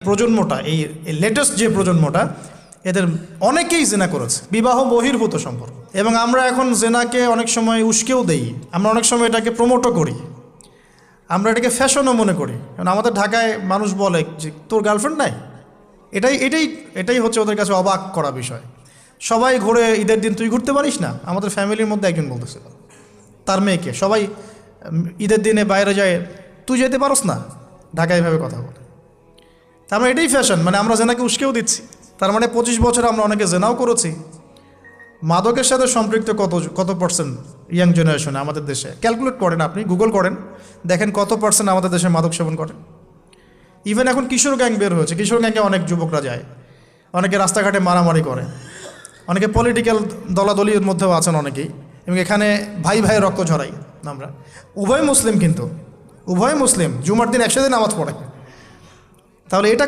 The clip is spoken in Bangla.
প্রজন্মটা, এই লেটেস্ট যে প্রজন্মটা, এদের অনেকেই জেনা করেছে, বিবাহ বহির্ভূত সম্পর্ক। এবং আমরা এখন জেনাকে অনেক সময় উস্কেও দেই, আমরা অনেক সময় এটাকে প্রমোটও করি, আমরা এটাকে ফ্যাশনও মনে করি। কারণ আমাদের ঢাকায় মানুষ বলে যে তোর গার্লফ্রেন্ড নাই, এটাই হচ্ছে ওদের কাছে অবাক করা বিষয়। সবাই ঘুরে, ঈদের দিন তুই ঘুরতে পারিস না? আমাদের ফ্যামিলির মধ্যে একজন বলতেছিল তার মেয়েকে, সবাই ঈদের দিনে বাইরে যায়, তুই যেতে পারস না? ঢাকায় এভাবে কথা বলে। তার মানে এটাই ফ্যাশন, মানে আমরা জেনাকে উস্কেও দিচ্ছি। তার মানে 25 বছর আমরা অনেকে জেনাও করেছি। মাদকের সাথে সম্পৃক্ত কত পার্সেন্ট ইয়াং জেনারেশনে আমাদের দেশে? ক্যালকুলেট করেন, আপনি গুগল করেন, দেখেন কত পার্সেন্ট আমাদের দেশে মাদক সেবন করে। ইভেন এখন কিশোর গ্যাং বের হয়েছে, কিশোর গ্যাংয়ে অনেক যুবকরা যায়, অনেকে রাস্তাঘাটে মারামারি করে, অনেকে পলিটিক্যাল দলাদলির মধ্যেও আছেন অনেকেই, এবং এখানে ভাই ভাই রক্ত ঝরাই আমরা। উভয় মুসলিম, কিন্তু উভয় মুসলিম, জুমার দিন একসাথে নামাজ পড়ে। তাহলে এটা